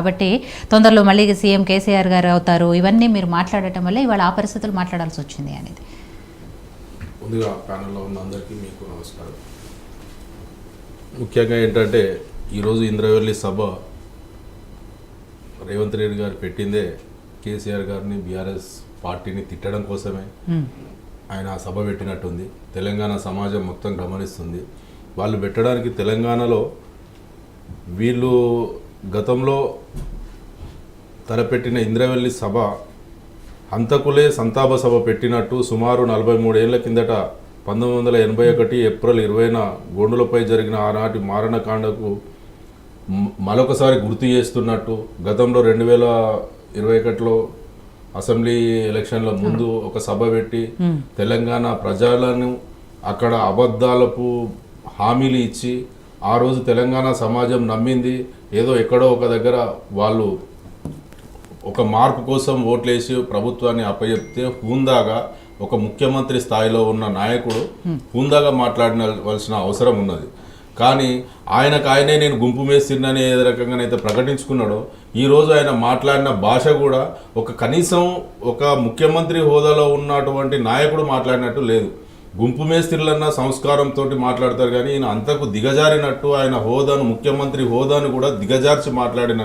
కాబట్టి తొందరలో మళ్ళీ సీఎం కేసీఆర్ గారు అవుతారు. ఇవన్నీ మీరు మాట్లాడటం వల్ల ఇవాళ ఆ పరిస్థితులు మాట్లాడాల్సి వచ్చింది అనేది. ముందుగా ప్యానెల్లో ఉన్న అందరికీ మీకు నమస్కారం. ముఖ్యంగా ఏంటంటే ఈరోజు ఇంద్రవెల్లి సభ రేవంత్ రెడ్డి గారు పెట్టిందే కేసీఆర్ గారిని బీఆర్ఎస్ పార్టీని తిట్టడం కోసమే ఆయన ఆ సభ పెట్టినట్టుంది. తెలంగాణ సమాజం మొత్తం గమనిస్తుంది. వాళ్ళు పెట్టడానికి తెలంగాణలో వీళ్ళు గతంలో తలపెట్టిన ఇంద్రవెల్లి సభ హంతకులే సంతాప సభ పెట్టినట్టు సుమారు 43 ఏళ్ల కిందట 1981 ఏప్రిల్ 20న గోండులపై జరిగిన ఆనాటి మారణకాండకు మరొకసారి గుర్తు చేస్తున్నట్టు గతంలో 2021లో అసెంబ్లీ ఎలక్షన్ల ముందు ఒక సభ పెట్టి తెలంగాణ ప్రజలను అక్కడ అబద్ధాలకు హామీలు ఇచ్చి ఆ రోజు తెలంగాణ సమాజం నమ్మింది. ఏదో ఎక్కడో ఒక దగ్గర వాళ్ళు ఒక మార్పు కోసం ఓట్లేసి ప్రభుత్వాన్ని అప్పచెప్తే హూందాగా ఒక ముఖ్యమంత్రి స్థాయిలో ఉన్న నాయకుడు హూందాగా మాట్లాడవలసిన అవసరం ఉన్నది. కానీ ఆయనే నేను గుంపు మేస్తినని ఏ రకంగానైతే ప్రకటించుకున్నాడో ఈరోజు ఆయన మాట్లాడిన భాష కూడా కనీసం ఒక ముఖ్యమంత్రి హోదాలో ఉన్నటువంటి నాయకుడు మాట్లాడినట్టు లేదు. గుంపు మేస్త్రులన్న సంస్కారంతో మాట్లాడతారు కానీ ఈయన అంతకు దిగజారినట్టు ఆయన హోదాను ముఖ్యమంత్రి హోదాను కూడా దిగజార్చి మాట్లాడిన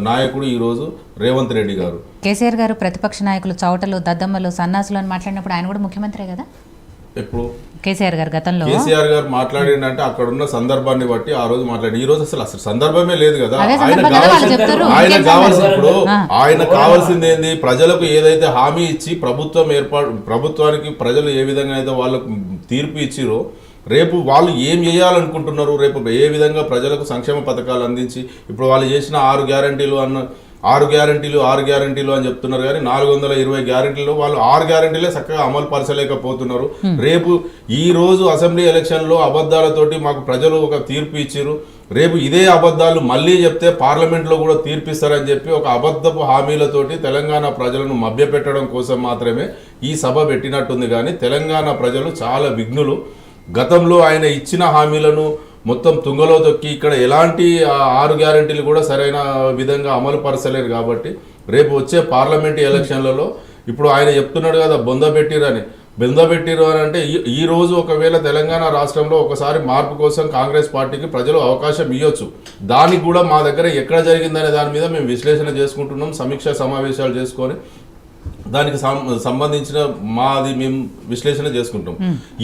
నాయకుడు ఈరోజు రేవంత్ రెడ్డి గారు. కేసీఆర్ గారు ప్రతిపక్ష నాయకులు చౌటలు దద్దమ్మలు సన్నాసులు అని మాట్లాడినప్పుడు ఆయన కూడా ముఖ్యమంత్రే కదా. ఎప్పుడు కేసీఆర్ గారు గతంలో కేసీఆర్ గారు మాట్లాడిందంటే అక్కడ ఉన్న సందర్భాన్ని బట్టి ఆ రోజు మాట్లాడి ఈ రోజు అసలు సందర్భమే లేదు కదా. ఆయన కావాల్సింది ఇప్పుడు ఆయన కావాల్సింది ఏంది, ప్రజలకు ఏదైతే హామీ ఇచ్చి ప్రభుత్వానికి ప్రజలు ఏ విధంగా అయితే వాళ్ళకు తీర్పు ఇచ్చిరో రేపు వాళ్ళు ఏం చేయాలనుకుంటున్నారు, రేపు ఏ విధంగా ప్రజలకు సంక్షేమ పథకాలు అందించి ఇప్పుడు వాళ్ళు చేసిన 6 గ్యారంటీలు అని చెప్తున్నారు కానీ 420 గ్యారంటీలు వాళ్ళు 6 గ్యారంటీలే చక్కగా అమలు పరచలేకపోతున్నారు. రేపు ఈ రోజు అసెంబ్లీ ఎలక్షన్లో అబద్ధాలతోటి మాకు ప్రజలు ఒక తీర్పు ఇచ్చారు. రేపు ఇదే అబద్ధాలు మళ్ళీ చెప్తే పార్లమెంట్లో కూడా తీర్పిస్తారని చెప్పి ఒక అబద్ధపు హామీలతోటి తెలంగాణ ప్రజలను మభ్యపెట్టడం కోసం మాత్రమే ఈ సభ పెట్టినట్టుంది. కానీ తెలంగాణ ప్రజలు చాలా విఘ్నులు. గతంలో ఆయన ఇచ్చిన హామీలను మొత్తం తుంగలో తొక్కి ఇక్కడ ఎలాంటి 6 గ్యారంటీలు కూడా సరైన విధంగా అమలు పరచలేరు. కాబట్టి రేపు వచ్చే పార్లమెంట్ ఎలక్షన్లలో ఇప్పుడు ఆయన చెప్తున్నాడు కదా బొందబెట్టిరు అని అంటే ఈ రోజు ఒకవేళ తెలంగాణ రాష్ట్రంలో ఒకసారి మార్పు కోసం కాంగ్రెస్ పార్టీకి ప్రజలు అవకాశం ఇవ్వచ్చు. దానికి కూడా మా దగ్గర ఎక్కడ జరిగిందనే దాని మీద మేము విశ్లేషణ చేసుకుంటున్నాం. సమీక్షా సమావేశాలు చేసుకొని దానికి సంబంధించిన మాది మేము విశ్లేషణ చేసుకుంటాం.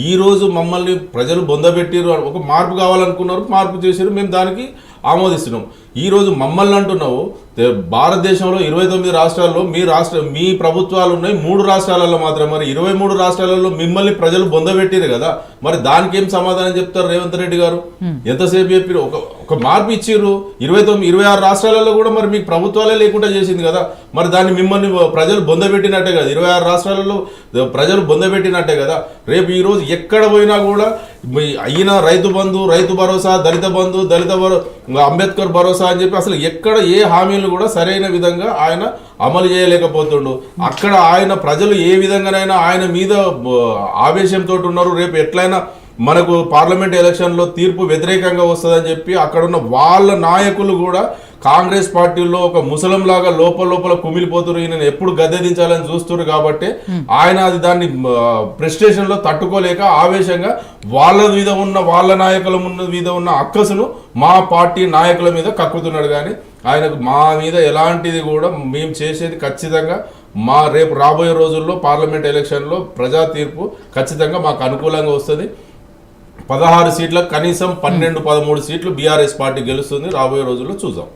ఈ రోజు మమ్మల్ని ప్రజలు బొందబెట్టిరు, ఒక మార్పు కావాలనుకున్నారు, మార్పు చేసారు, మేము దానికి ఆమోదిస్తున్నాం. ఈ రోజు మమ్మల్ని అంటున్నావు భారతదేశంలో 29 రాష్ట్రాల్లో మీ ప్రభుత్వాలు ఉన్నాయి 3 రాష్ట్రాలలో మాత్రం. మరి 23 రాష్ట్రాలలో మిమ్మల్ని ప్రజలు బొందబెట్టిరు కదా. మరి దానికి ఏం సమాధానం చెప్తారు రేవంత్ రెడ్డి గారు? ఎంతసేపు చెప్పారు, ఒక మార్పు ఇచ్చిర్రు. 26 రాష్ట్రాలలో కూడా మరి మీకు ప్రభుత్వాలే లేకుండా చేసింది కదా. మరి దాన్ని మిమ్మల్ని ప్రజలు బొందబెట్టినట్టే కదా. 26 రాష్ట్రాలలో ప్రజలు బొందబెట్టినట్టే కదా. రేపు ఈ రోజు ఎక్కడ పోయినా కూడా అయిన రైతు బంధు, రైతు భరోసా, దళిత బంధు, అంబేద్కర్ భరోసా అని చెప్పి అసలు ఎక్కడ ఏ హామీలు కూడా సరైన విధంగా ఆయన అమలు చేయలేకపోతుండు. అక్కడ ఆయన ప్రజలు ఏ విధంగానైనా ఆయన మీద ఆవేశంతో ఉన్నారు. రేపు ఎట్లయినా మనకు పార్లమెంట్ ఎలక్షన్లో తీర్పు వ్యతిరేకంగా వస్తుందని చెప్పి అక్కడున్న వాళ్ళ నాయకులు కూడా కాంగ్రెస్ పార్టీలో ఒక ముసలంలాగా లోపల కుమిలిపోతున్నారు. ఈయన ఎప్పుడు గద్దెదించాలని చూస్తున్నారు. కాబట్టి ఆయన దాన్ని ప్రెస్టేషన్ లో తట్టుకోలేక ఆవేశంగా వాళ్ళ నాయకుల మీద ఉన్న అక్కసును మా పార్టీ నాయకుల మీద కక్కుతున్నాడు. కానీ ఆయనకు మా మీద ఎలాంటిది కూడా మేము చేసేది ఖచ్చితంగా రేపు రాబోయే రోజుల్లో పార్లమెంట్ ఎలక్షన్లో ప్రజా తీర్పు ఖచ్చితంగా మాకు అనుకూలంగా వస్తుంది. 16 సీట్లకు కనీసం 12-13 సీట్లు బీఆర్ఎస్ పార్టీ గెలుస్తుంది. రాబోయే రోజుల్లో చూద్దాం.